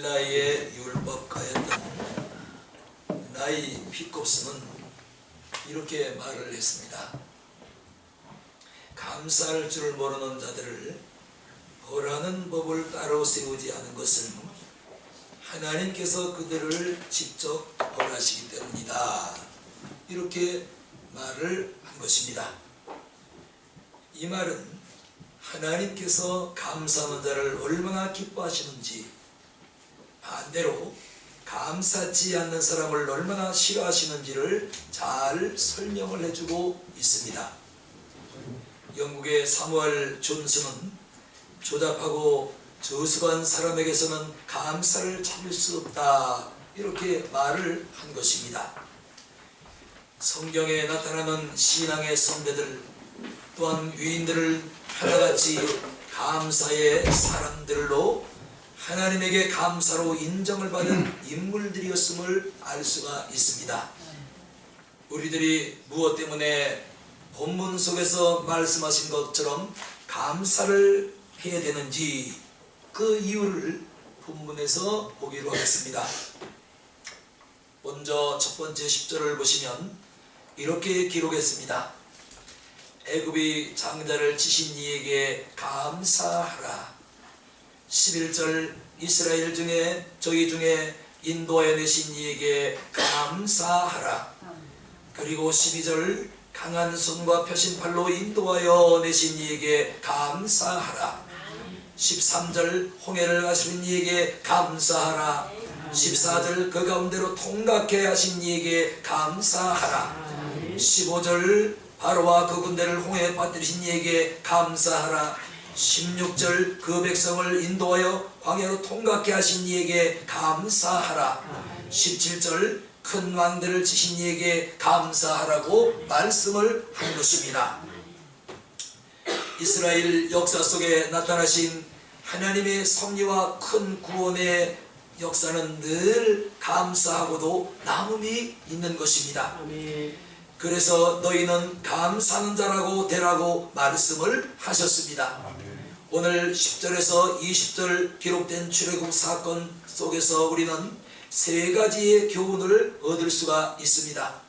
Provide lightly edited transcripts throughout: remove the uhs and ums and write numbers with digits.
나이에 율법가였던 나이 피콥스는 이렇게 말을 했습니다. 감사할 줄 모르는 자들을 벌하는 법을 따로 세우지 않은 것은 하나님께서 그들을 직접 벌하시기 때문이다. 이렇게 말을 한 것입니다. 이 말은 하나님께서 감사하는 자를 얼마나 기뻐하시는지, 반대로 감사치 않는 사람을 얼마나 싫어하시는지를 잘 설명을 해주고 있습니다. 영국의 사무엘 존슨은 조잡하고 저수한 사람에게서는 감사를 찾을 수 없다, 이렇게 말을 한 것입니다. 성경에 나타나는 신앙의 선배들 또한 위인들을 하나같이 감사의 사람들로 하나님에게 감사로 인정을 받은 인물들이었음을 알 수가 있습니다. 우리들이 무엇 때문에 본문 속에서 말씀하신 것처럼 감사를 해야 되는지 그 이유를 본문에서 보기로 하겠습니다. 먼저 첫 번째 10절을 보시면 이렇게 기록했습니다. 애굽이 장자를 치신 이에게 감사하라. 11절 이스라엘 중에 저희 중에 인도하여 내신 이에게 감사하라. 그리고 12절 강한 손과 펴신 팔로 인도하여 내신 이에게 감사하라. 13절 홍해를 가시는 이에게 감사하라. 14절 그 가운데로 통과케 하신 이에게 감사하라. 15절 바로와 그 군대를 홍해에 빠뜨리신 이에게 감사하라. 16절 그 백성을 인도하여 광야로 통과케 하신 이에게 감사하라. 17절 큰 왕들을 치신 이에게 감사하라고 말씀을 한 것입니다. 이스라엘 역사 속에 나타나신 하나님의 섭리와 큰 구원의 역사는 늘 감사하고도 남음이 있는 것입니다. 그래서 너희는 감사하는 자라고 되라고 말씀을 하셨습니다. 오늘 10절에서 20절 기록된 출애굽 사건 속에서 우리는 세 가지의 교훈을 얻을 수가 있습니다.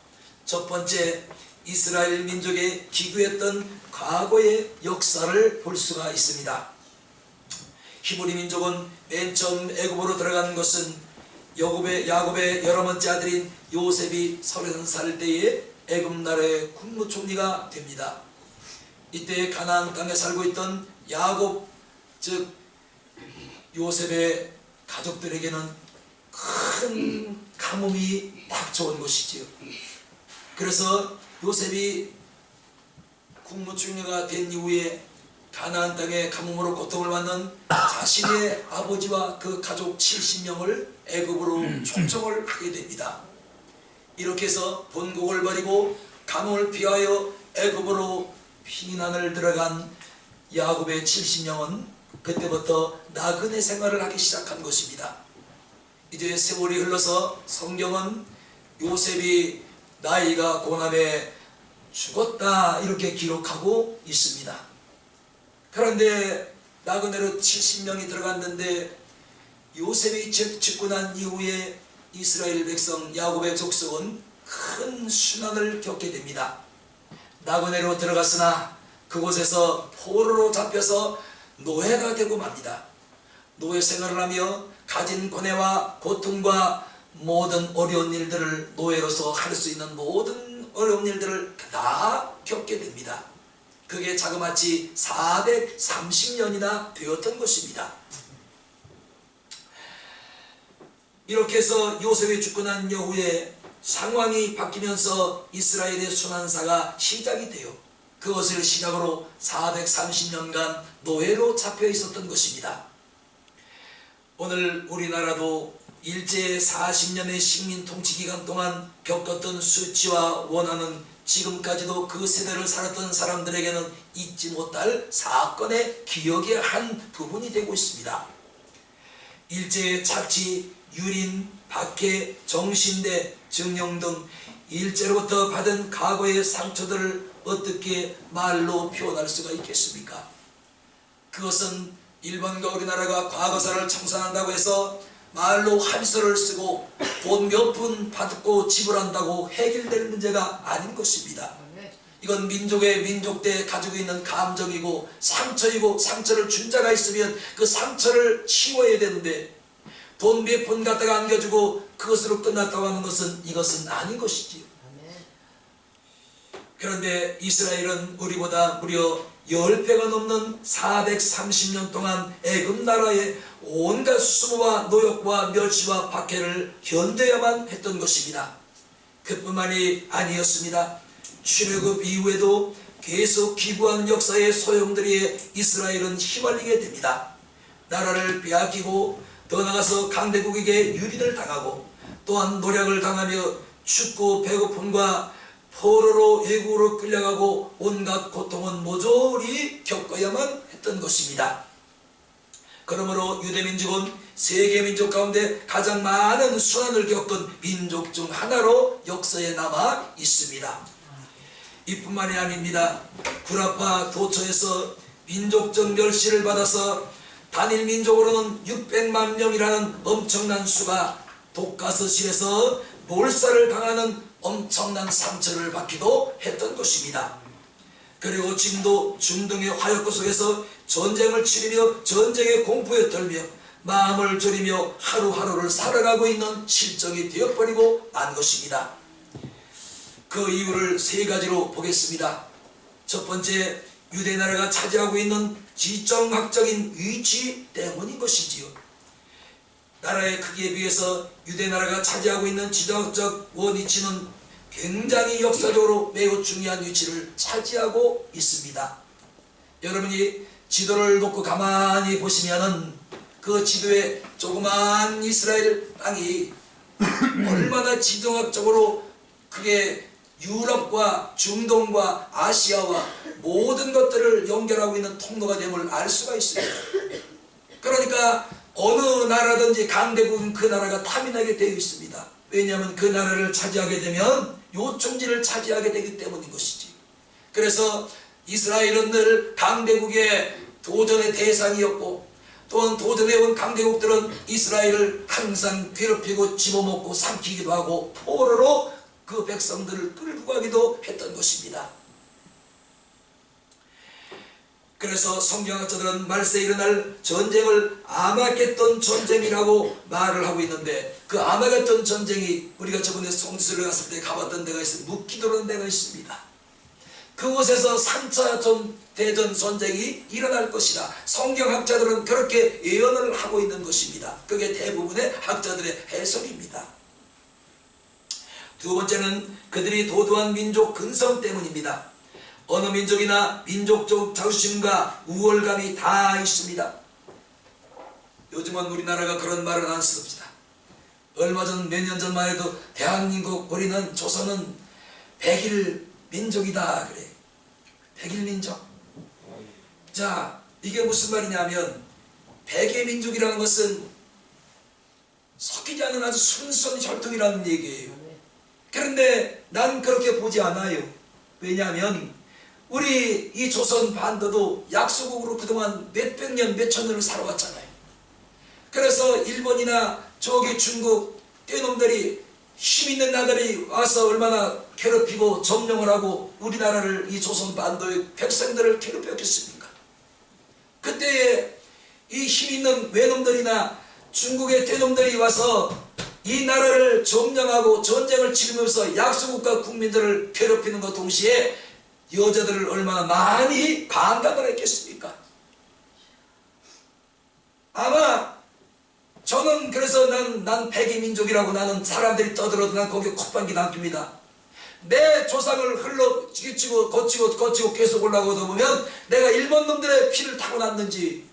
첫 번째, 이스라엘 민족의 기구했던 과거의 역사를 볼 수가 있습니다. 히브리 민족은 맨 처음 애굽으로 들어간 것은 야곱의 여러 번째 아들인 요셉이 30살 때에 애굽 나라의 국무총리가 됩니다. 이때 가나안 땅에 살고 있던 야곱, 즉 요셉의 가족들에게는 큰 가뭄이 닥쳐온 것이지요. 그래서 요셉이 국무총리가 된 이후에 가나안 땅의 가뭄으로 고통을 받는 자신의 아버지와 그 가족 70명을 애굽으로 초청을 하게 됩니다. 이렇게 해서 본국을 버리고 가뭄을 피하여 애굽으로 피난을 들어간 야곱의 70명은 그때부터 나그네 생활을 하기 시작한 것입니다. 이제 세월이 흘러서 성경은 요셉이 나이가 고남에 죽었다 이렇게 기록하고 있습니다. 그런데 나그네로 70명이 들어갔는데 요셉이 죽고 난 이후에 이스라엘 백성 야곱의 족속은 큰 순환을 겪게 됩니다. 나그네로 들어갔으나 그곳에서 포로로 잡혀서 노예가 되고 맙니다. 노예 생활을 하며 가진 고뇌와 고통과 모든 어려운 일들을, 노예로서 할 수 있는 모든 어려운 일들을 다 겪게 됩니다. 그게 자그마치 430년이나 되었던 것입니다. 이렇게 해서 요셉이 죽고 난 이후에 상황이 바뀌면서 이스라엘의 순환사가 시작이 돼요. 그것을 시작으로 430년간 노예로 잡혀 있었던 것입니다. 오늘 우리나라도 일제 40년의 식민 통치 기간 동안 겪었던 수치와 원한은 지금까지도 그 세대를 살았던 사람들에게는 잊지 못할 사건의 기억의 한 부분이 되고 있습니다. 일제의 착취, 유린, 박해, 정신대, 정령 등 일제로부터 받은 과거의 상처들을 어떻게 말로 표현할 수가 있겠습니까? 그것은 일본과 우리나라가 과거사를 청산한다고 해서 말로 합의서를 쓰고 돈 몇 푼 받고 지불한다고 해결될 문제가 아닌 것입니다. 이건 민족대 가지고 있는 감정이고 상처이고, 상처를 준 자가 있으면 그 상처를 치워야 되는데 돈 몇 푼 갖다가 안겨주고 그것으로 끝났다고 하는 것은 이것은 아닌 것이지요. 그런데 이스라엘은 우리보다 무려 10배가 넘는 430년 동안 애굽 나라의 온갖 수모와 노역과 멸시와 박해를 견뎌야만 했던 것입니다. 그뿐만이 아니었습니다. 출애굽 이후에도 계속 기구한 역사의 소용돌이에 이스라엘은 휘말리게 됩니다. 나라를 빼앗기고 더 나아가서 강대국에게 유린을 당하고 또한 노략을 당하며 춥고 배고픔과 포로로 애국으로 끌려가고 온갖 고통은 모조리 겪어야만 했던 것입니다. 그러므로 유대민족은 세계민족 가운데 가장 많은 수난을 겪은 민족 중 하나로 역사에 남아 있습니다. 이뿐만이 아닙니다. 구라파 도처에서 민족적 멸시를 받아서 단일 민족으로는 600만 명이라는 엄청난 수가 독가스실에서 몰살을 당하는 엄청난 상처를 받기도 했던 것입니다. 그리고 지금도 중동의 화약고 속에서 전쟁을 치르며 전쟁의 공포에 떨며 마음을 졸이며 하루하루를 살아가고 있는 실정이 되어버리고 만 것입니다. 그 이유를 세 가지로 보겠습니다. 첫 번째, 유대나라가 차지하고 있는 지정학적인 위치 때문인 것이지요. 나라의 크기에 비해서 유대나라가 차지하고 있는 지정학적 원위치는 굉장히 역사적으로 매우 중요한 위치를 차지하고 있습니다. 여러분이 지도를 놓고 가만히 보시면은 그 지도에 조그만 이스라엘 땅이 얼마나 지정학적으로 그게 유럽과 중동과 아시아와 모든 것들을 연결하고 있는 통로가 됨을 알 수가 있습니다. 그러니까 어느 나라든지 강대국은 그 나라가 탐이 나게 되어 있습니다. 왜냐하면 그 나라를 차지하게 되면 요충지를 차지하게 되기 때문인 것이지. 그래서 이스라엘은 늘 강대국의 도전의 대상이었고, 또한 도전해온 강대국들은 이스라엘을 항상 괴롭히고 집어먹고 삼키기도 하고 포로로 그 백성들을 끌고 가기도 했던 것입니다. 그래서 성경학자들은 말세에 일어날 전쟁을 아마겟돈 전쟁이라고 말을 하고 있는데, 그 아마겟돈 전쟁이 우리가 저번에 성지순례 갔을 때 가봤던 데가 있어요. 묵기도라는 데가 있습니다. 그곳에서 3차 대전 전쟁이 일어날 것이다. 성경학자들은 그렇게 예언을 하고 있는 것입니다. 그게 대부분의 학자들의 해석입니다. 두 번째는 그들이 도도한 민족 근성 때문입니다. 어느 민족이나 민족적 자부심과 우월감이 다 있습니다. 요즘은 우리나라가 그런 말을 안 씁니다. 얼마 전 몇 년 전만 해도 대한민국, 우리는 조선은 백일 민족이다 그래. 백일 민족. 자, 이게 무슨 말이냐면 백의 민족이라는 것은 섞이지 않은 아주 순수한 혈통이라는 얘기예요. 그런데 난 그렇게 보지 않아요. 왜냐하면 우리 이 조선 반도도 약소국으로 그동안 몇백 년, 몇천 년을 살아왔잖아요. 그래서 일본이나 저기 중국 떼놈들이 힘있는 나라들이 와서 얼마나 괴롭히고 점령을 하고 우리나라를, 이 조선 반도의 백성들을 괴롭혔겠습니까? 그때에 이 힘있는 외놈들이나 중국의 떼놈들이 와서 이 나라를 점령하고 전쟁을 치르면서 약소국가 국민들을 괴롭히는 것 동시에 여자들을 얼마나 많이 강간을 했겠습니까? 아마 저는 그래서 난 백의 민족이라고 나는 사람들이 떠들어도 난 거기에 콧방귀 남깁니다. 내 조상을 흘러 거치고 계속 올라가다 보면 내가 일본 놈들의 피를 타고났는지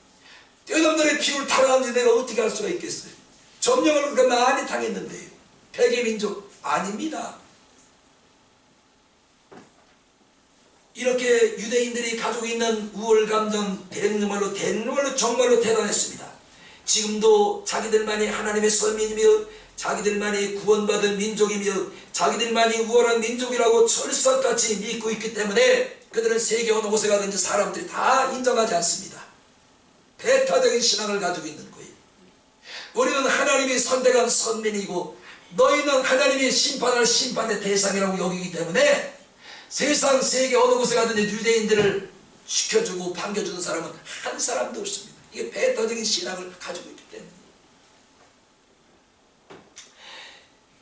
떼놈들의 피를 타고났는지 내가 어떻게 알 수가 있겠어요? 점령을 그렇게 많이 당했는데 백의 민족 아닙니다. 이렇게 유대인들이 가지고 있는 우월감정 정말로 대단했습니다. 지금도 자기들만이 하나님의 선민이며 자기들만이 구원받은 민족이며 자기들만이 우월한 민족이라고 철석같이 믿고 있기 때문에 그들은 세계 어느 곳에 가든지 사람들이 다 인정하지 않습니다. 배타적인 신앙을 가지고 있는 거예요. 우리는 하나님이 선택한 선민이고 너희는 하나님이 심판할 심판의 대상이라고 여기기 때문에 세상 세계 어느 곳에 가든지 유대인들을 시켜주고 반겨주는 사람은 한 사람도 없습니다. 이게 배타적인 신앙을 가지고 있기 때문에.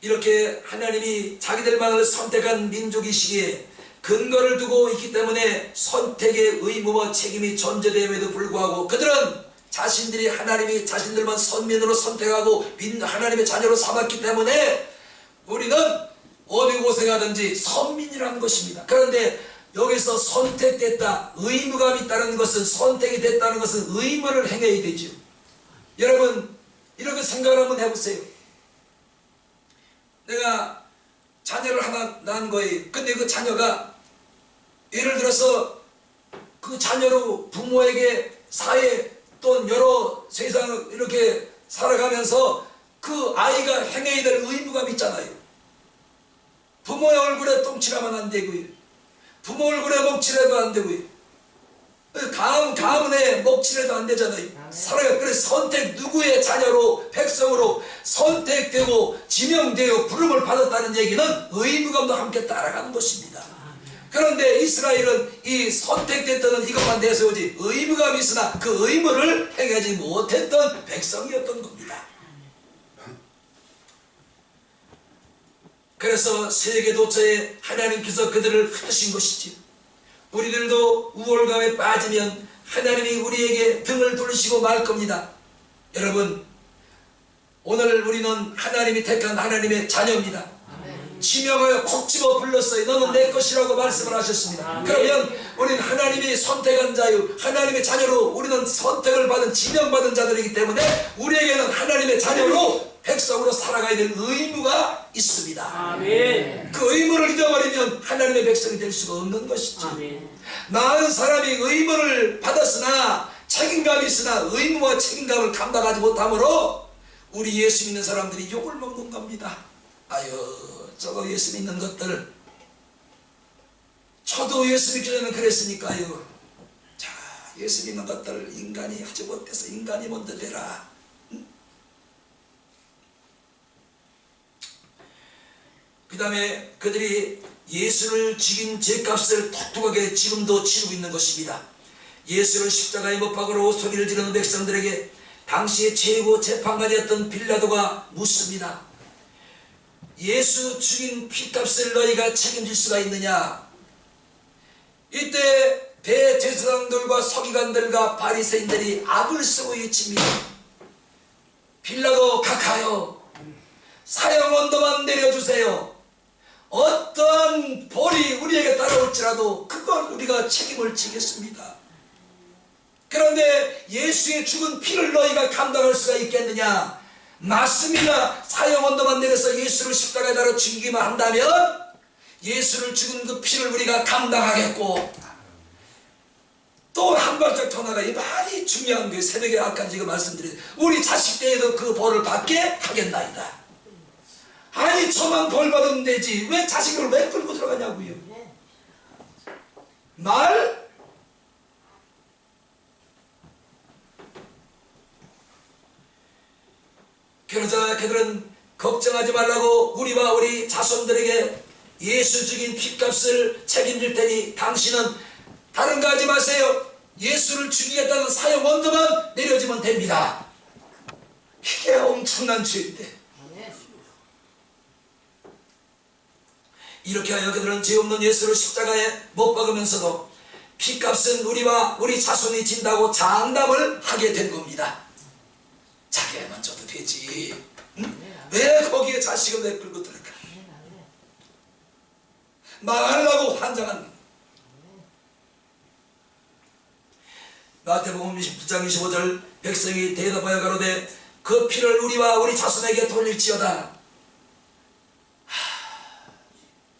이렇게 하나님이 자기들만을 선택한 민족이시기에 근거를 두고 있기 때문에 선택의 의무와 책임이 존재됨에도 불구하고 그들은 자신들이 하나님이 자신들만 선민으로 선택하고 하나님의 자녀로 삼았기 때문에 우리는 어디 곳에 가든지 선민이라는 것입니다. 그런데 여기서 선택됐다, 의무감이 있다는 것은, 선택이 됐다는 것은 의무를 행해야 되죠. 여러분 이렇게 생각을 한번 해보세요. 내가 자녀를 하나 낳은 거예요. 근데 그 자녀가 예를 들어서 그 자녀로 부모에게 사회 또 여러 세상 이렇게 살아가면서 그 아이가 행해야 될 의무감이 있잖아요. 부모의 얼굴에 똥칠하면 안 되고요. 부모 얼굴에 먹칠해도 안 되고요. 가문에 먹칠해도 안 되잖아요. 살아요. 그래서 선택, 누구의 자녀로 백성으로 선택되고 지명되어 부름을 받았다는 얘기는 의무감도 함께 따라가는 것입니다. 그런데 이스라엘은 이 선택됐다는 이것만 내세우지 의무감이 있으나 그 의무를 행하지 못했던 백성이었던 겁니다. 그래서 세계도처에 하나님께서 그들을 흩으신 것이지. 우리들도 우월감에 빠지면 하나님이 우리에게 등을 돌리시고 말 겁니다. 여러분 오늘 우리는 하나님이 택한 하나님의 자녀입니다. 지명하여 콕 집어 불렀어요. 너는 내 것이라고 말씀을 하셨습니다. 그러면 우리는 하나님이 선택한 자유, 하나님의 자녀로 우리는 선택을 받은 지명받은 자들이기 때문에 우리에게는 하나님의 자녀로 백성으로 살아가야 될 의무가 있습니다. 아멘. 그 의무를 잊어버리면 하나님의 백성이 될 수가 없는 것이죠. 아멘. 많은 사람이 의무를 받았으나 책임감이 있으나 의무와 책임감을 감당하지 못함으로 우리 예수 믿는 사람들이 욕을 먹는 겁니다. 아유 저거 예수 믿는 것들, 저도 예수 믿기 전에는 그랬으니까요. 자, 예수 믿는 것들 인간이 하지 못해서 인간이 먼저 되라. 그 다음에 그들이 예수를 죽인 죄값을 똑똑하게 지금도 치르고 있는 것입니다. 예수를 십자가에 못 박으러 소리를 지르는 백성들에게 당시의 최고 재판관이었던 빌라도가 묻습니다. 예수 죽인 피값을 너희가 책임질 수가 있느냐? 이때 대제사장들과 서기관들과 바리새인들이 악을 쓰고 외칩니다. 빌라도 각하여 사형 언도만 내려주세요. 어떠한 벌이 우리에게 따라올지라도 그걸 우리가 책임을 지겠습니다. 그런데 예수의 죽은 피를 너희가 감당할 수가 있겠느냐? 맞습니다. 사형 언도만 내려서 예수를 십자가에 달아 죽이기만 한다면 예수를 죽은 그 피를 우리가 감당하겠고, 또 한 발짝 더 나가 이 많이 중요한 거예요. 새벽에 아까 지금 말씀드린 우리 자식 때에도 그 벌을 받게 하겠나이다. 아니 저만 벌 받으면 되지 왜 자식을 왜 끌고 들어가냐고요. 말 그러자 그들은 걱정하지 말라고 우리와 우리 자손들에게 예수 죽인 피값을 책임질 테니 당신은 다른 거 하지 마세요. 예수를 죽이겠다는 사형 언도만 내려주면 됩니다. 이게 엄청난 죄인데 이렇게 하여 그들은 죄 없는 예수를 십자가에 못 박으면서도 피값은 우리와 우리 자손이 진다고 장담을 하게 된 겁니다. 자기만 줘도 되지. 응? 왜 거기에 자식을 내끌고 들어가? 망하려고 환장한. 마태복음 29장 25절 백성이 대답하여 가로되 그 피를 우리와 우리 자손에게 돌릴지어다.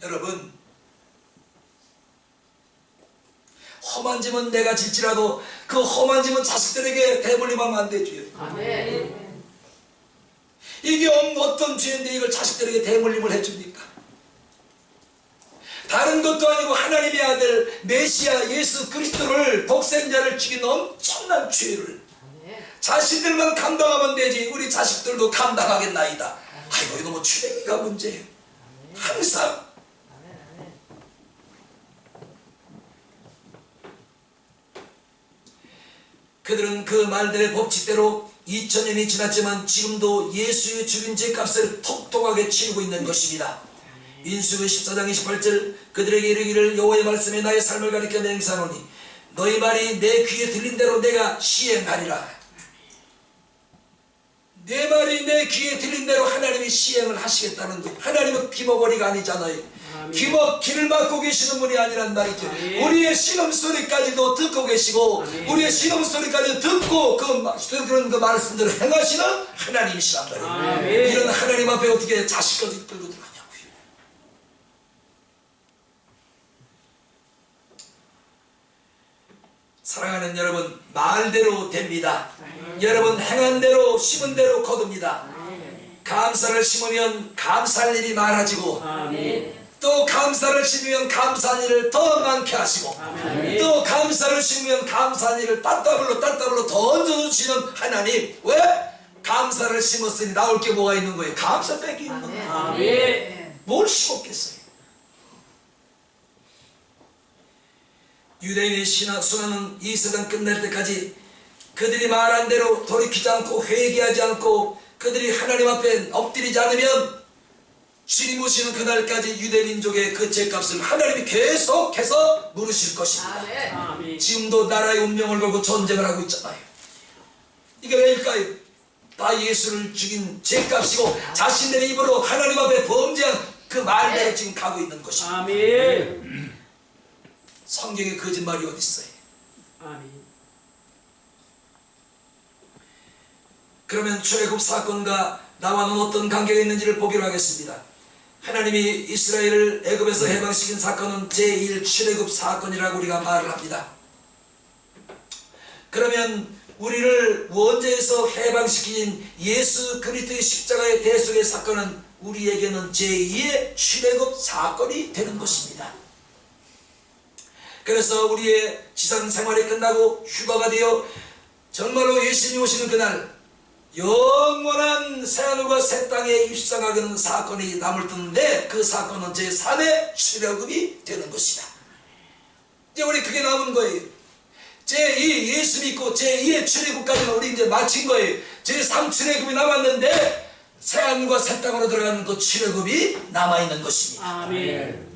여러분 험한 짐은 내가 질지라도 그 험한 짐은 자식들에게 대물림하면 안 되죠. 아멘. 이게 어떤 죄인데 이걸 자식들에게 대물림을 해줍니까? 다른 것도 아니고 하나님의 아들 메시아 예수 그리스도를 독생자를 죽인 엄청난 죄를 자신들만 감당하면 되지 우리 자식들도 감당하겠나이다. 아이고 이거 뭐 추랭이가 문제예요. 항상 그들은 그 말들의 법칙대로 2000년이 지났지만 지금도 예수의 죽인 죄값을 통통하게 치르고 있는 것입니다. 민수기 14장 28절 그들에게 이르기를 여호와의 말씀에 나의 삶을 가리켜 맹세하노니 너희 말이 내 귀에 들린 대로 내가 시행하리라. 내 말이 내 귀에 들린 대로 하나님이 시행을 하시겠다는 거예요. 하나님은 귀머거리가 아니잖아요. 귀를 막고 계시는 분이 아니란 말이죠. 우리의 신음소리까지도 듣고 계시고 우리의 신음소리까지 듣고 그런 그 말씀들을 행하시는 하나님이시란 말이에요. 이런 하나님 앞에 어떻게 자식까지 끌고 들어가냐고요. 사랑하는 여러분, 말대로 됩니다. 여러분 행한 대로 심은 대로 거둡니다. 감사를 심으면 감사할 일이 많아지고 또 감사를 심으면 감사한 일을 더 많게 하시고 또 감사를 심으면 감사한 일을 따따블로 더 얹어주시는 하나님. 왜? 감사를 심었으니 나올 게 뭐가 있는 거예요? 감사 빼기 있는 거예요. 뭘 심었겠어요? 유대인의 순환은 이 세상 끝날 때까지 그들이 말한 대로 돌이키지 않고 회개하지 않고 그들이 하나님 앞에 엎드리지 않으면 주님 오시는 그날까지 유대민족의 그 죄값을 하나님이 계속해서 물으실 것입니다. 지금도 나라의 운명을 걸고 전쟁을 하고 있잖아요. 이게 왜일까요? 다 예수를 죽인 죄값이고 자신들의 입으로 하나님 앞에 범죄한 그 말대로 지금 가고 있는 것입니다. 성경에 거짓말이 어디 있어요? 그러면 출애굽 사건과 나와는 어떤 관계가 있는지를 보기로 하겠습니다. 하나님이 이스라엘을 애굽에서 해방시킨 사건은 제1 출애굽 사건이라고 우리가 말을 합니다. 그러면 우리를 원죄에서 해방시킨 예수 그리스도의 십자가의 대속의 사건은 우리에게는 제2의 출애굽 사건이 되는 것입니다. 그래서 우리의 지상 생활이 끝나고 휴가가 되어 정말로 예수님이 오시는 그날 영원한 새하늘과 새 땅에 입성하는 사건이 남을 듯는데 그 사건은 제3의 출애굽이 되는 것이다. 이제 우리 그게 남은 거예요. 제2 예수 믿고 제2의 출애굽까지는 우리 이제 마친 거예요. 제3 출애굽이 남았는데 새하늘과 새 땅으로 들어가는 그 출애굽이 남아있는 것입니다. 아멘.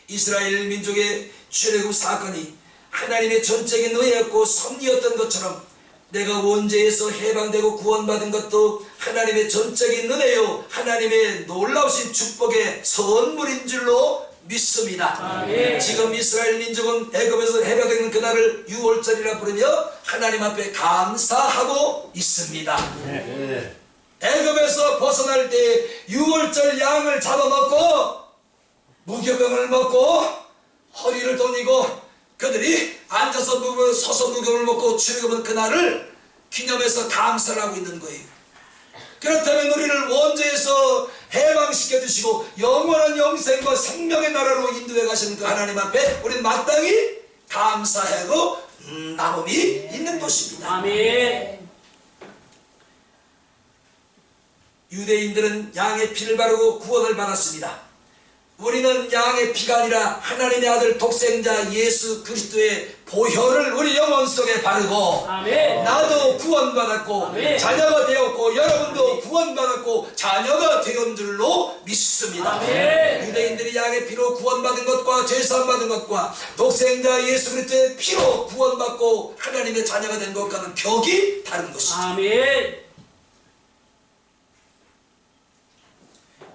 이스라엘 민족의 출애굽 사건이 하나님의 전적인 은혜였고 섭리였던 것처럼 내가 원죄에서 해방되고 구원받은 것도 하나님의 전적인 은혜요 하나님의 놀라우신 축복의 선물인 줄로 믿습니다. 지금 이스라엘 민족은 애굽에서 해방되는 그날을 6월절이라 부르며 하나님 앞에 감사하고 있습니다. 애굽에서 벗어날 때 6월절 양을 잡아먹고 무교병을 먹고 허리를 도니고 그들이 앉아서 서서 무교를 먹고 출애굽은 그날을 기념해서 감사를 하고 있는 거예요. 그렇다면 우리를 원죄에서 해방시켜 주시고 영원한 영생과 생명의 나라로 인도해 가시는 그 하나님 앞에 우리는 마땅히 감사하고 나눔이 있는 것입니다. 아멘. 유대인들은 양의 피를 바르고 구원을 받았습니다. 우리는 양의 피가 아니라 하나님의 아들 독생자 예수 그리스도의 보혈을 우리 영혼 속에 바르고 아멘. 나도 구원받았고 아멘. 자녀가 되었고 여러분도 구원받았고 자녀가 되었는 줄로 믿습니다. 아멘. 유대인들이 양의 피로 구원받은 것과 죄사함 받은 것과 독생자 예수 그리스도의 피로 구원받고 하나님의 자녀가 된 것과는 격이 다른 것이죠. 아멘.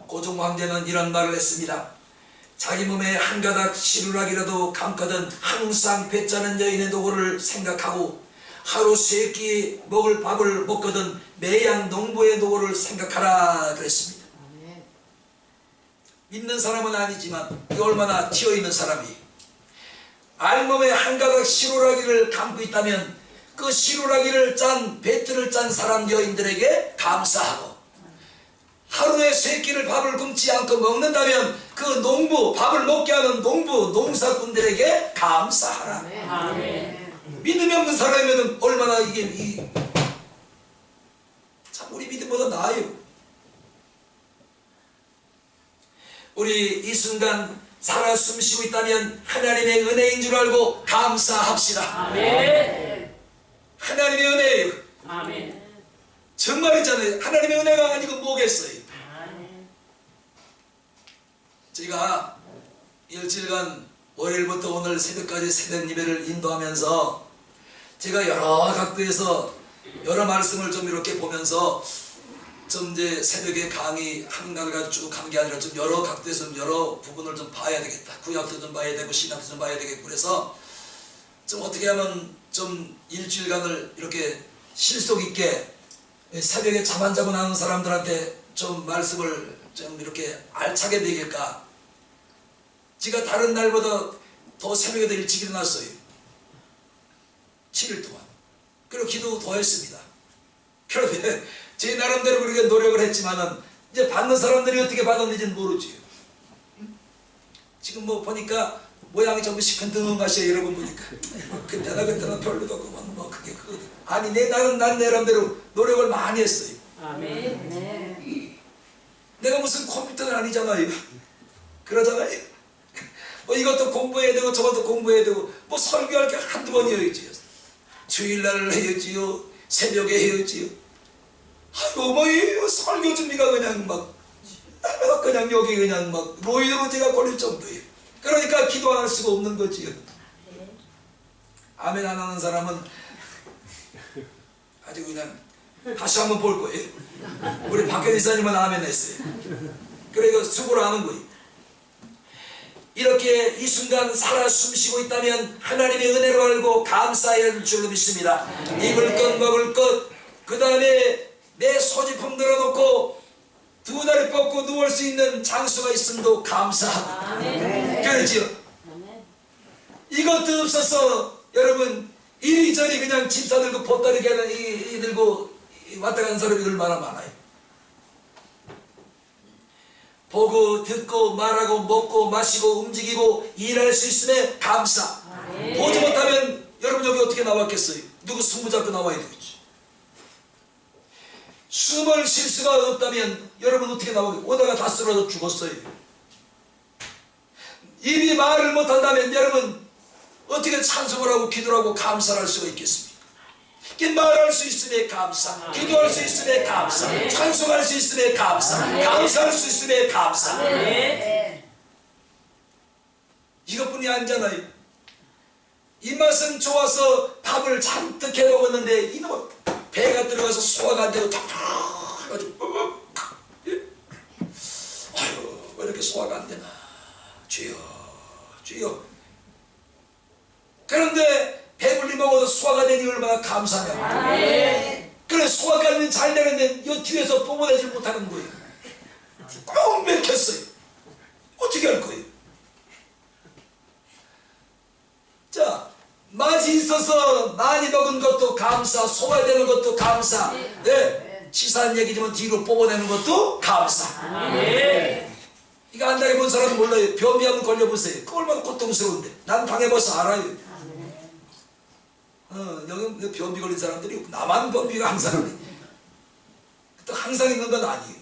고종 황제는 이런 말을 했습니다. 자기 몸에 한 가닥 시루락이라도 감거든 항상 배짜는 여인의 노고를 생각하고 하루 3끼 먹을 밥을 먹거든 매양 농부의 노고를 생각하라 그랬습니다. 믿는 사람은 아니지만 이 얼마나 튀어있는 사람이 알몸에 한 가닥 시루라기를 감고 있다면 그 시루라기를 짠 배틀을 짠 사람 여인들에게 감사하고 하루에 3끼를 밥을 굶지 않고 먹는다면 그 농부 밥을 먹게 하는 농부 농사꾼들에게 감사하라. 아멘. 믿음이 없는 사람이면 얼마나 이게 참 우리 믿음보다 나아요. 우리 이 순간 살아 숨쉬고 있다면 하나님의 은혜인 줄 알고 감사합시다. 아멘. 하나님의 은혜예요. 아멘. 정말이잖아요. 하나님의 은혜가 아니고 뭐겠어요. 아멘. 제가 일주일간 월요일부터 오늘 새벽까지 새벽 예배를 인도하면서 제가 여러 각도에서 여러 말씀을 좀 이렇게 보면서 좀 이제 새벽에 강의 한 가지가 쭉 한 게 아니라 좀 여러 각도에서 좀 여러 부분을 좀 봐야 되겠다. 구약도 좀 봐야 되고 신약도 좀 봐야 되겠고 그래서 좀 어떻게 하면 좀 일주일간을 이렇게 실속 있게 새벽에 잠 안 자고 나는 사람들한테 좀 말씀을 좀 이렇게 알차게 먹일까. 제가 다른 날보다 더 새벽에 더 일찍 일어났어요. 7일 동안. 그리고 기도 더 했습니다. 그런데 제 나름대로 그렇게 노력을 했지만은 이제 받는 사람들이 어떻게 받았는지는 모르지요. 지금 뭐 보니까 모양이 전부 시큰둥한 것이에요. 여러분 보니까 그때나 별로도 없고 뭐 그게 그거든. 아니 난 나름대로 노력을 많이 했어요. 아멘. 네. 내가 무슨 컴퓨터는 아니잖아요. 그러잖아요. 뭐 이것도 공부해야 되고 저것도 공부해야 되고 뭐 설교할 게 한두 번이어야지요. 주일날 해야지요. 새벽에 해야지요. 아이고 뭐 이 설교 준비가 그냥 막 그냥 여기 그냥 막 로이로제가 걸릴 정도예요. 그러니까 기도 안 할 수가 없는 거지요. 아멘 안 하는 사람은 아주 그냥 다시 한번 볼 거예요. 우리 박현 이사님은 아멘 했어요. 그러니까 수고를 하는 거예요. 이렇게 이 순간 살아 숨쉬고 있다면 하나님의 은혜로 알고 감사해야 할 줄로 믿습니다. 입을 것 먹을 것 그 다음에 내 소지품 들어놓고 두 다리 뻗고 누울 수 있는 장소가 있음도 감사하고 그렇지요. 이것도 없어서 여러분 이리저리 그냥 집 사들고 보따리 계단 들고 왔다 가는 사람이 얼마나 많아요. 보고 듣고 말하고 먹고 마시고 움직이고 일할 수 있음에 감사. 보지 못하면 여러분 여기 어떻게 나왔겠어요? 누구 승부 잡고 나와야 되겠지. 숨을 쉴 수가 없다면 여러분 어떻게 나오겠어요? 오다가 다 쓰러져 죽었어요. 입이 말을 못한다면 여러분 어떻게 찬송을 하고 기도를 하고 감사를 할 수가 있겠습니까? 말할 수 있음에 감사, 기도할 수 있음에 감사, 찬송할 수 있음에 감사, 감사할 수 있음에 감사. 이것뿐이 아니잖아요. 입맛은 좋아서 밥을 잔뜩 해 먹었는데 이놈은 배가 들어가서 소화가 안 되고 탁탁해가지고 아유 왜 이렇게 소화가 안 되나. 주여 주여. 그런데 배불리 먹어서 소화가 되니 얼마나 감사하냐. 그래 소화가 잘 되는데 이 뒤에서 뿜어내지 못하는 거예요. 꽉 맥혔어요. 어떻게 할 거예요? 자, 맛이 있어서 많이 먹은 것도 감사, 소화되는 것도 감사. 네, 치사한 얘기지만 뒤로 뽑아내는 것도 감사. 이거 한 달에 본 사람은 몰라요. 변비 한번 걸려보세요. 그 얼마나 고통스러운데. 난 당해봐서 알아요. 여기 변비 걸린 사람들이 나만 변비가 항상 있는 건 아니에요.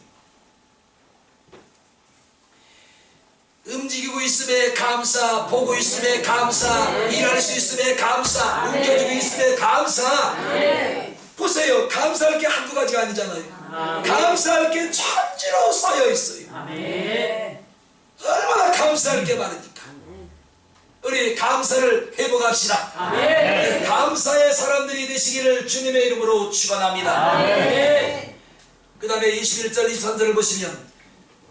움직이고 있음에 감사, 보고 있음에 감사, 일할 수 있음에 감사, 움켜쥐고 있음에 감사. 보세요. 감사할 게 한두 가지가 아니잖아요. 감사할 게 천지로 쌓여 있어요. 얼마나 감사할 게 많으니까. 우리 감사를 회복합시다. 감사의 사람들이 되시기를 주님의 이름으로 축원합니다. 그 다음에 21절 23절을 보시면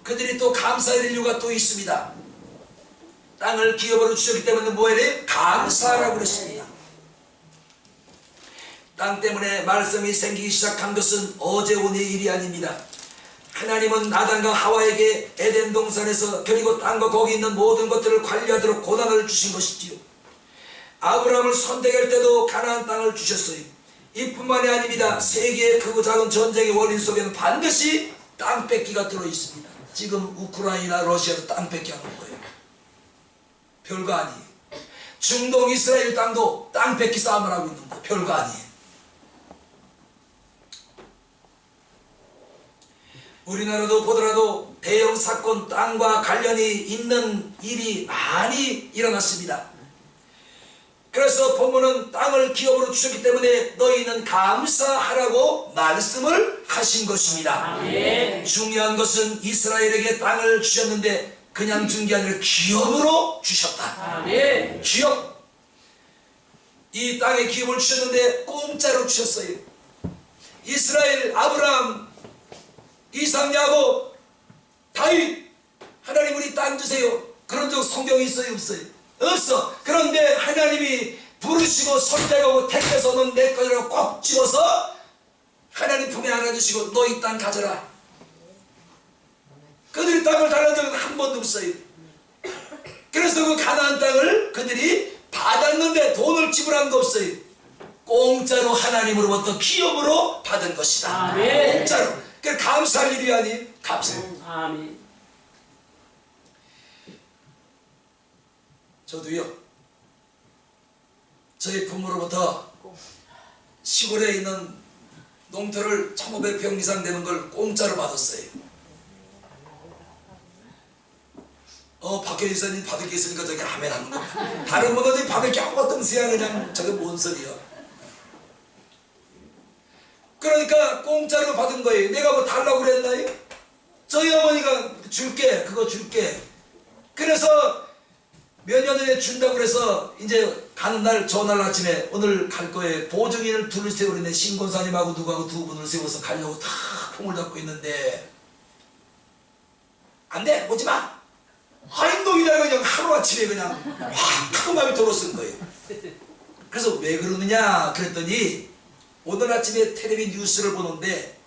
그들이 또 감사할 이유가 또 있습니다. 땅을 기업으로 주셨기 때문에 뭐 해야 돼요? 감사하라고 그랬습니다. 땅 때문에 말씀이 생기기 시작한 것은 어제 오늘 일이 아닙니다. 하나님은 아담과 하와에게 에덴 동산에서 그리고 땅과 거기 있는 모든 것들을 관리하도록 고난을 주신 것이지요. 아브라함을 선택할 때도 가나안 땅을 주셨어요. 이뿐만이 아닙니다. 세계의 크고 작은 전쟁의 원인 속에는 반드시 땅 뺏기가 들어있습니다. 지금 우크라이나 러시아도 땅 뺏기 하는 거예요. 별거 아니에요. 중동 이스라엘 땅도 땅 뺏기 싸움을 하고 있는 거 별거 아니에요. 우리나라도 보더라도 대형 사건 땅과 관련이 있는 일이 많이 일어났습니다. 그래서 본문은 땅을 기업으로 주셨기 때문에 너희는 감사하라고 말씀을 하신 것입니다. 아멘. 중요한 것은 이스라엘에게 땅을 주셨는데 그냥 준 게 아니라 기업으로 주셨다. 아멘. 기업. 이 땅에 기업을 주셨는데 공짜로 주셨어요. 이스라엘, 아브라함, 이삭, 야곱, 다윗, 하나님 우리 땅 주세요. 그런 적 성경에 있어요, 없어요? 없어. 그런데 하나님이 부르시고 선택하고 택해서 넌 내 거라고 꼭 집어서 하나님 품에 안아주시고 너 이 땅 가져라. 그들이 땅을 달라는 적은 한 번도 없어요. 그래서 그 가나안 땅을 그들이 받았는데 돈을 지불한 거 없어요. 공짜로 하나님으로부터 기업으로 받은 것이다. 아멘. 공짜로. 그 감사할 일이 아닌 감사. 아멘. 저도요, 저희 부모로부터 시골에 있는 농토를 1,500평 이상 되는 걸 공짜로 받았어요. 박현 이사님 받을 게 있으니까 저기 아멘 하는 거. 다른 분들이 받을 게 아무것도 없어요. 그냥 저게 뭔 소리야. 그러니까 공짜로 받은 거예요. 내가 뭐 달라고 그랬나요? 저희 어머니가 줄게, 그거 줄게. 그래서 몇 년 전에 준다고 그래서 이제 가는 날 전날 아침에 오늘 갈 거예요. 보증인을 둘을 세우는데 신권사님하고 누구하고 두 분을 세워서 가려고 다 품을 잡고 있는데 안 돼, 오지 마. 하인동이다 그냥 하루아침에 그냥 확 타고 마음이 돌아선 거예요. 그래서 왜 그러느냐 그랬더니 오늘 아침에 텔레비 뉴스를 보는데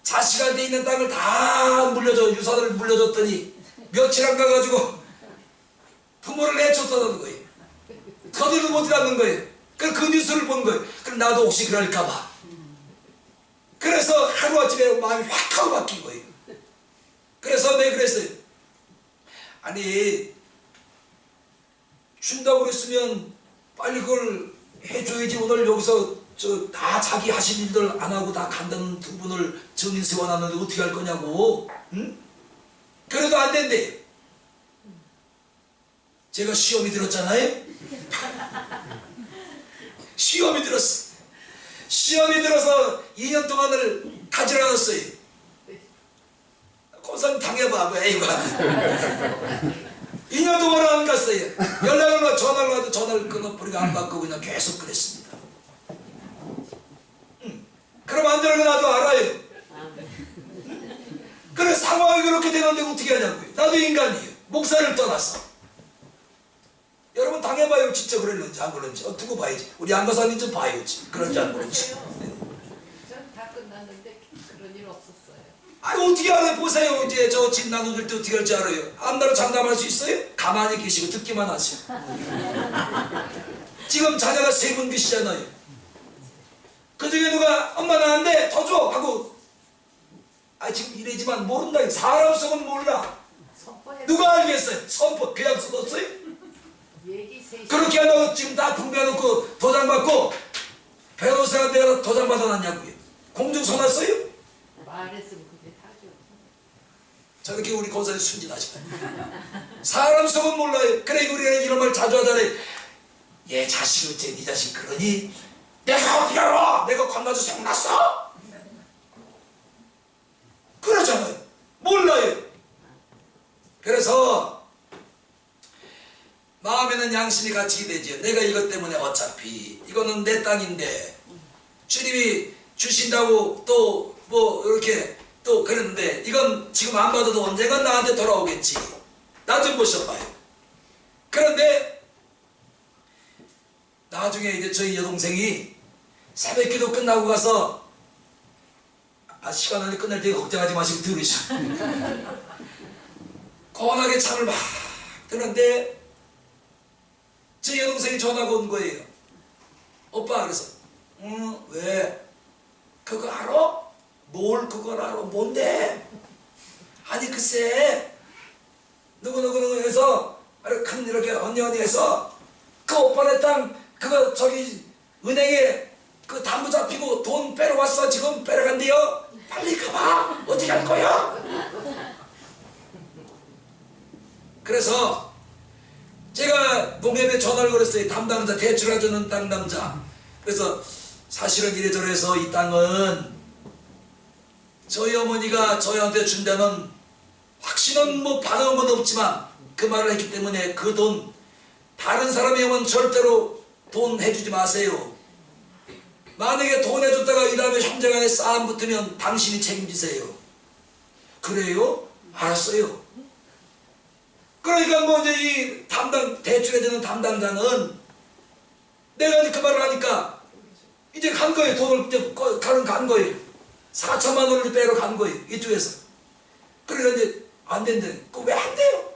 자식한테 있는 땅을 다 물려줘, 유산을 물려줬더니 며칠 안 가가지고 부모를 내쫓았다는 거예요. 터득을 못하는 거예요. 그 뉴스를 본 거예요. 그럼 나도 혹시 그럴까봐. 그래서 하루아침에 마음이 확 하고 바뀐 거예요. 그래서 내가 그랬어요. 아니 준다고 그랬으면 빨리 그걸 해줘야지. 오늘 여기서 다 자기 하신 일들 안 하고 다 간다는 두 분을 증인 세워놨는데 어떻게 할 거냐고. 응? 그래도 안 된대. 제가 시험이 들었잖아요. 시험이 들었어. 시험이 들어서 2년 동안을 가지러 갔어요. 고선 당해봐. 에이, 2년 동안 안 갔어요. 연락을 와, 전화를 와도 전화를 끊어버리고 안 받고 그냥 계속 그랬습니다. 그럼 안 되는 거 나도 알아요. 그래 상황이 그렇게 되는데 어떻게 하냐고요. 나도 인간이에요. 목사를 떠났어. 여러분 당해봐요. 진짜 그랬는지 안 그랬는지. 두고 봐야지. 우리 안가사님 좀 봐야지. 그런지 안 그런지. 전 다 끝났는데 그런 일 없었어요. 아니 어떻게 알아요. 보세요. 이제 저 집 나눠줄 때 어떻게 할지 알아요. 암나로 장담할 수 있어요? 가만히 계시고 듣기만 하세요. 지금 자녀가 3분 계시잖아요. 그 중에 누가 엄마 나한테 더 줘 하고 지금 이래지만 모른다. 사람 속은 몰라. 선포해. 누가 알겠어요? 선포 계약 써뒀어요? 얘기 셋이. 그렇게 하다가 지금 다 분배해놓고 도장 받고 변호사한테 가서 도장 받아놨냐고요. 공증서 놨어요? 말했으면 그게 다죠. 저렇게 우리 권사님 순진하시다. 사람 속은 몰라요. 그래 우리가 이런 말 자주 하잖아요. 얘 자식이 어째 네 자식 그러니? 내가 어떻게 알아? 내가 관나서 생났어? 그러잖아요. 몰라요. 그래서 마음에는 양심이 갇히게 되죠. 내가 이것 때문에 어차피 이거는 내 땅인데 주님이 주신다고 또 뭐 이렇게 또 그랬는데 이건 지금 안 받아도 언젠간 나한테 돌아오겠지. 나 좀 보셔봐요. 그런데 나중에 이제 저희 여동생이 새벽기도 끝나고 가서 시간 안에 끝날 때 걱정하지 마시고 들으시오. 고원하게 잠을 막 드는데 제 여동생이 전화가 온 거예요. 오빠 그래서 왜? 그거 알아? 뭘 그걸 알아? 뭔데? 아니 글쎄 누구누구 해서 큰 이렇게 언니 해서 그 오빠네 땅 그거 저기 은행에 그 담보 잡히고 돈 빼러 왔어. 지금 빼러간대요. 빨리 가봐. 어디 갈 거야? 그래서 제가 농협에 전화를 걸었어요. 담당자, 대출해주는 담당자. 그래서 사실은 이래저래해서 이 땅은 저희 어머니가 저희한테 준다는 확신은 뭐 받아온 건 없지만 그 말을 했기 때문에 그 돈 다른 사람이 오면 절대로 돈 해주지 마세요. 만약에 돈 해줬다가 이 다음에 형제간에 싸움 붙으면 당신이 책임지세요. 그래요? 알았어요. 그러니까 뭐 이제 이 대출해주는 담당자는 내가 이제 그 말을 하니까 이제 간 거예요. 돈을 이제 간 거예요. 4천만 원을 빼러 간 거예요. 이쪽에서. 그러니까 이제 안 된대. 그 왜 안 돼요?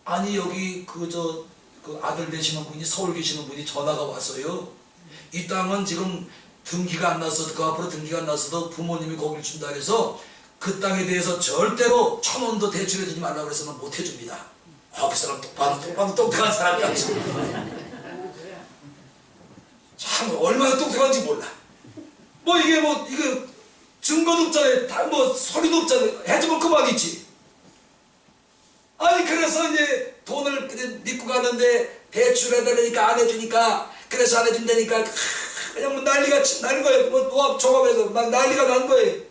아니 여기 그 아들 되시는 분이 서울 계시는 분이 전화가 왔어요. 이 땅은 지금 등기가 안 나서 그 앞으로 등기가 안 나서도 부모님이 거기를 준다 그래서 그 땅에 대해서 절대로 1,000원도 대출해 주지 말라고 그래서는 못 해줍니다. 그 사람 똑똑한 사람이야. 참 얼마나 똑똑한지 몰라. 뭐 이게 증거도 없잖아요. 뭐 소리도 없잖아요. 해주면 그만이지. 아니 그래서 이제 돈을 믿고 가는데 대출해달라니까 안 해주니까 그래서 안 해준다니까 그냥 뭐 난리가 난 거예요. 뭐 노합 종합에서 막 난리가 난 거예요.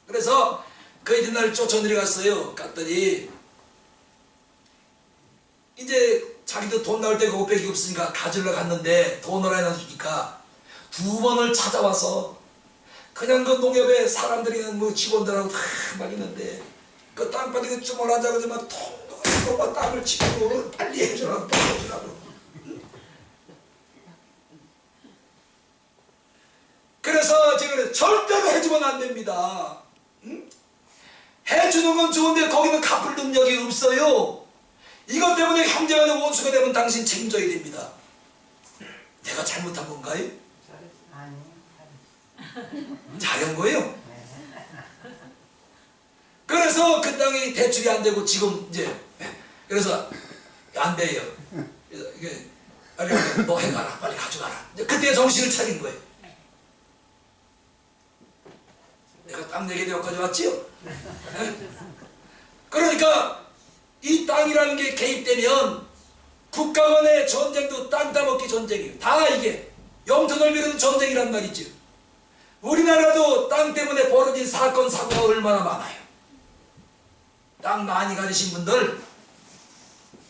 그래서 그 이튿날 쫓아내려갔어요. 갔더니 이제 자기도 돈 나올 때 그거밖에 없으니까 가지러 갔는데 돈을 안 해주니까 2번을 찾아와서 그냥 그 농협에 사람들이 뭐 직원들하고 다 막 있는데 그 땅바닥에 쭈물 앉아가지고 막 통통통 땅을 치고 빨리 해주라고 빨리 해주라고. 그래서 제가 절대로 해주면 안 됩니다. 응? 해주는 건 좋은데 거기는 갚을 능력이 없어요. 이것 때문에 형제간의 원수가 되면 당신 책임져야 됩니다. 내가 잘못한 건가요? 잘한 거예요? 그래서 그 땅이 대출이 안 되고 지금 이제 그래서 안 돼요. 그래서 이게 빨리 너 해가라, 빨리 가져가라. 이제 그때 정신을 차린 거예요. 내가 땅 얘기 여기까지 왔지요? 그러니까 이 땅이라는 게 개입되면 국가 간의 전쟁도 땅 따먹기 전쟁이에요. 다 이게 영토를 미루는 전쟁이란 말이죠. 우리나라도 땅 때문에 벌어진 사건 사고가 얼마나 많아요. 땅 많이 가지신 분들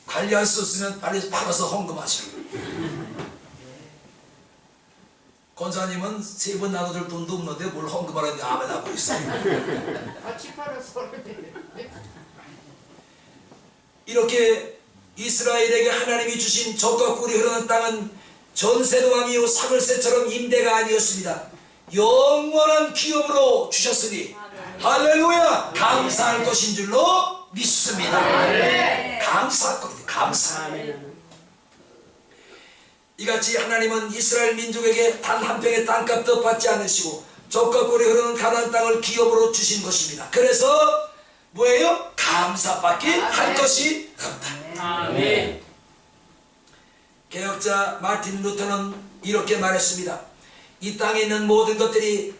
관리할 수 없으면 빨리 받아서 헌금하시고, 권사님은 3번 나눠줄 돈도 없는데 뭘 헌금하라는데 아멘 하고 있어요. 같이 팔아서 이렇게 이스라엘에게 하나님이 주신 젖과 꿀이 흐르는 땅은 전세도 아니요 사글세처럼 임대가 아니었습니다. 영원한 기업으로 주셨으니 할렐루야, 감사할 것인 줄로 믿습니다. 감사할 겁니다. 감사. 이같이 하나님은 이스라엘 민족에게 단 한 평의 땅값도 받지 않으시고 젖과 꿀이 흐르는 가나안 땅을 기업으로 주신 것입니다. 그래서 뭐예요? 감사밖에 할 것이 없다. 아멘. 개혁자 마틴 루터는 이렇게 말했습니다. 이 땅에 있는 모든 것들이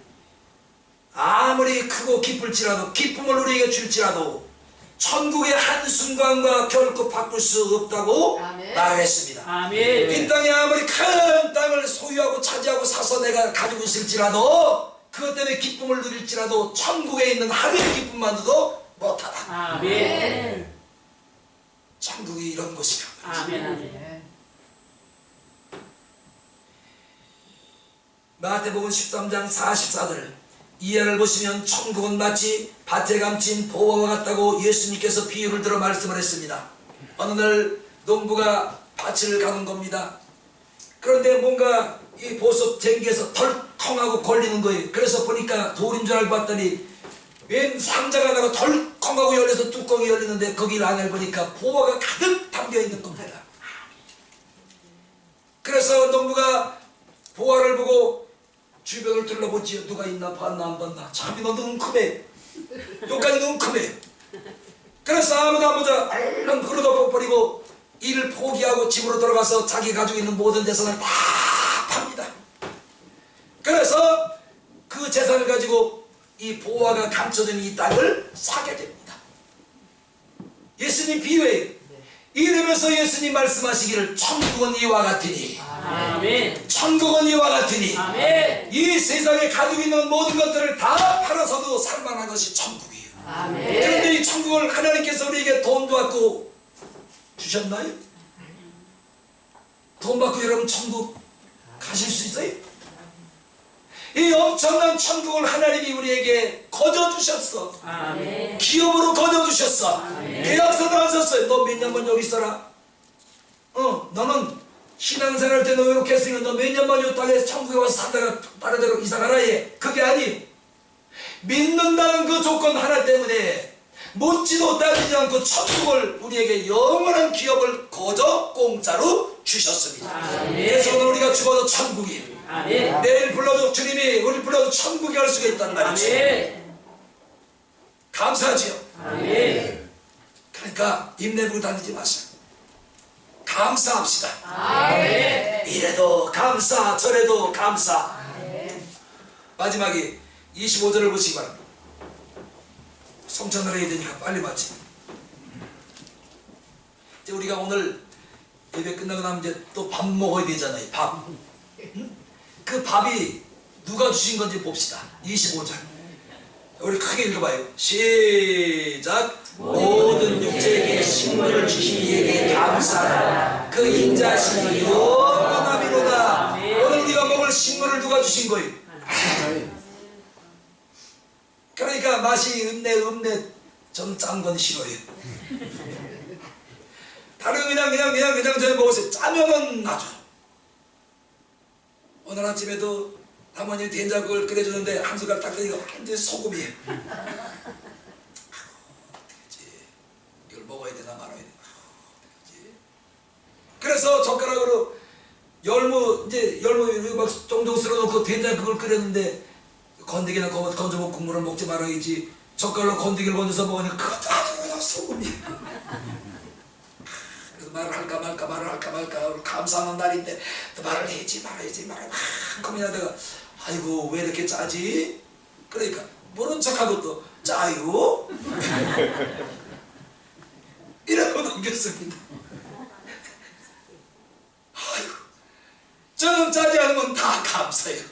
아무리 크고 기쁠지라도, 기쁨을 우리에게 줄지라도 천국의 한순간과 결코 바꿀 수 없다고 아멘. 말했습니다. 아멘. 이 땅이 아무리 큰 땅을 소유하고 차지하고 사서 내가 가지고 있을지라도, 그것 때문에 기쁨을 누릴지라도 천국에 있는 하루의 기쁨만으로도 못하다. 아멘. 천국이 이런 곳이라. 아멘. 아멘. 마태복음 13장 44절 이하를 보시면 천국은 마치 밭에 감친 보화와 같다고 예수님께서 비유를 들어 말씀을 했습니다. 어느 날 농부가 밭을 가는 겁니다. 그런데 뭔가 이 보석 쟁기에서 덜컹하고 걸리는 거예요. 그래서 보니까 돌인 줄 알고 봤더니 웬 상자가 나가 덜컹하고 열려서 뚜껑이 열리는데 거기 안을 보니까 보화가 가득 담겨 있는 겁니다. 그래서 농부가 보화를 보고 주변을 둘러보지요. 누가 있나 봤나 안 봤나. 참 너도 은큼해. 여기까지 은큼해. 그래서 아무도 안 보자. 얼른 그러다 버리고 일을 포기하고 집으로 돌아가서 자기 가지고 있는 모든 재산을 다 팝니다. 그래서 그 재산을 가지고 이 보화가 감춰진 이 땅을 사게 됩니다. 예수님 비유예요. 이러면서 예수님 말씀하시기를 천국은 이와 같으니 아멘. 천국은 이와 같으니 아멘. 이 세상에 가지고 있는 모든 것들을 다 팔아서도 살만한 것이 천국이에요. 아멘. 그런데 이 천국을 하나님께서 우리에게 돈도 받고 주셨나요? 돈 받고 여러분 천국 가실 수 있어요? 이 엄청난 천국을 하나님이 우리에게 거저주셨어. 아멘. 기업으로 거저주셨어. 계약서도 안 썼어요. 너 몇 년만 여기 있어라. 너는 신앙생활 때 너 이렇게 했으니까 너 몇 년만 이 땅에 천국에 와서 살다가 다른 데로 이사 가라. 얘 그게 아니. 믿는다는 그 조건 하나 때문에 묻지도 따지지 않고 천국을 우리에게 영원한 기업을 거저 공짜로 주셨습니다. 그래서 오늘 우리가 죽어도 천국이, 아멘. 내일 불러도 주님이 우리 불러도 천국에 갈 수가 있단 말이죠. 아멘. 감사하지요. 아멘. 그러니까 입내부고 다니지 마세요. 감사합시다. 아멘. 이래도 감사, 저래도 감사. 마지막에 25절을 보시기 바랍니다. 성찬을 해야 되니까 빨리 마치. 이제 우리가 오늘 예배 끝나고 나면 이제 또 밥 먹어야 되잖아요. 밥. 응? 그 밥이 누가 주신 건지 봅시다. 25절. 우리 크게 읽어봐요. 시작. 모든 육체에게 식물을 주신 이에게 감사하라. 그 인자심이 영원하미로다. 오늘 우리가 먹을 식물을 누가 주신 거예요? 그러니까 맛이 음내 저는 짠 건 싫어요. 다른 그냥 저희 먹으세요. 짜면은 나죠. 오늘 아침에도 사모님이 된장국을 끓여주는데 한 숟갈 딱 끓이고 완전 소금이에요. 어떡하지? 이걸 먹어야 되나 말아야 되나? 어떡하지? 그래서 젓가락으로 열무 막 종종 쓸어놓고 된장국을 끓였는데 건더기나 건져먹고 국물을 먹지 말아야지. 젓갈로 건더기를 건져서 먹으니까 그것도 아주 그냥 소금이에요. 그래서 말을 할까 말까 감사하는 날인데 또 말을 해야지 말아야지 막 고민하다가 아이고 왜 이렇게 짜지? 그러니까 모른 척하고 또 짜요? 이러고 넘겼습니다. 아이고 저는 짜지 않으면 다 감사해요.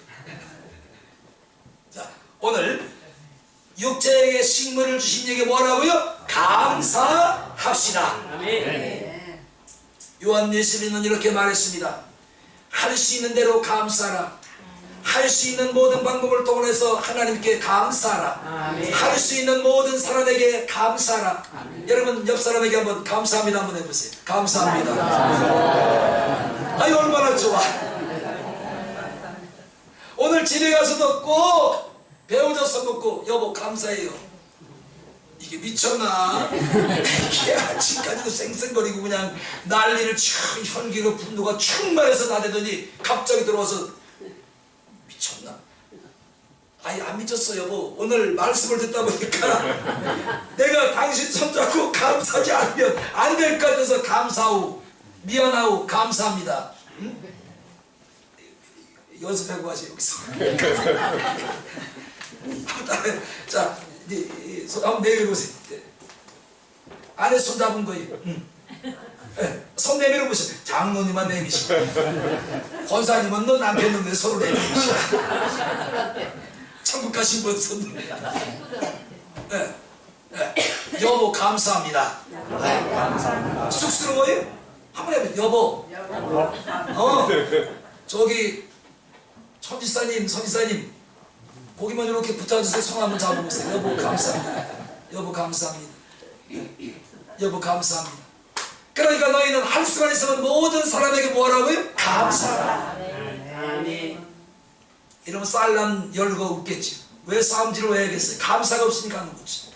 자, 오늘 육체에게 식물을 주신 얘기 뭐라고요? 감사합시다. 아멘. 요한 예수님은 이렇게 말했습니다. 할 수 있는 대로 감사하라. 할 수 있는 모든 방법을 통해서 하나님께 감사하라. 아멘. 할 수 있는 모든 사람에게 감사하라. 여러분 옆 사람에게 한번 감사합니다 한번 해보세요. 감사합니다. 아이 얼마나 좋아. 오늘 집에 가서도 꼭 배우자서 먹고 여보 감사해요. 이게 미쳤나? 이게 아직까지도 쌩쌩거리고 그냥 난리를 혈기가 분노가 충만해서 나대더니 갑자기 들어와서 미쳤나? 아니 안 미쳤어 여보. 오늘 말씀을 듣다 보니까 내가 당신 손잡고 감사하지 않으면 안 될 것 같아서 감사하고 미안하고 감사합니다. 응? 연습하고 하세요 여기서. 자, 손 한번 내밀어보세요. 안에 손 잡은 거예요. 손 내밀어보세요. 장로님만 내미시고 권사님은 너 남편 놈의 손을 내미시고 천국 가신 분 손. 여보 감사합니다. 쑥스러워요? 한번 해보세요. 여보. 저기 천지사님 선지사님 고기만 이렇게 붙여주세요. 손 한번 잡아보세요. 여보 감사합니다. 여보 감사합니다. 여보 감사합니다. 그러니까 너희는 할 수만 있으면 모든 사람에게 뭐라고요? 감사하라. 아멘. 이러면 쌀난 열고 웃겠지. 왜 싸움질을 왜 해야겠어요? 감사가 없으니까 하는 거지.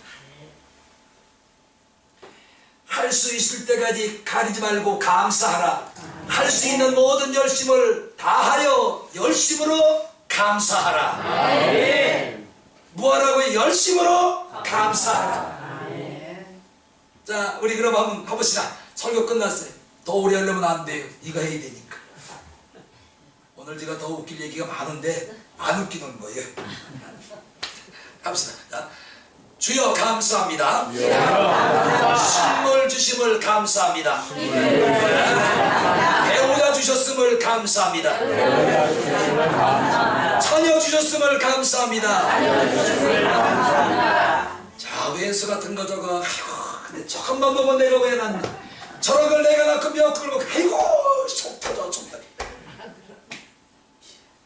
할 수 있을 때까지 가리지 말고 감사하라. 할 수 있는 모든 열심을 다하여 열심으로 감사하라. 아멘. 뭐하라고요? 열심으로 감사하라. 자, 우리 그럼 한번 가봅시다. 설교 끝났어요. 더 오래 하려면 안 돼요. 이거 해야 되니까. 오늘 제가 더 웃길 얘기가 많은데 안 웃기는 거예요. 갑시다. 자, 주여 감사합니다. 식물 주심을 감사합니다. 배우자 주셨음을 감사합니다. 처녀 주셨음을 감사합니다. 자, 왼수 같은 거 저거, 아이고, 근데 저것만 보면 내가 왜 난 저런 걸 내가 낳고 몇 끌고, 아이고, 속 터져, 속 터져.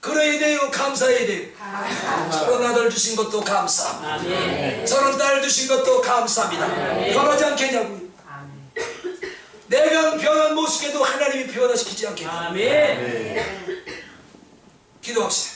그래야 돼요. 감사해야 돼요. 저런 아들 주신 것도 감사합니다. 저런 딸 주신 것도 감사합니다. 변하지 않겠냐고요. 내가 변한 모습에도 하나님이 변화시키지 않겠냐고요. 아멘. 기도합시다.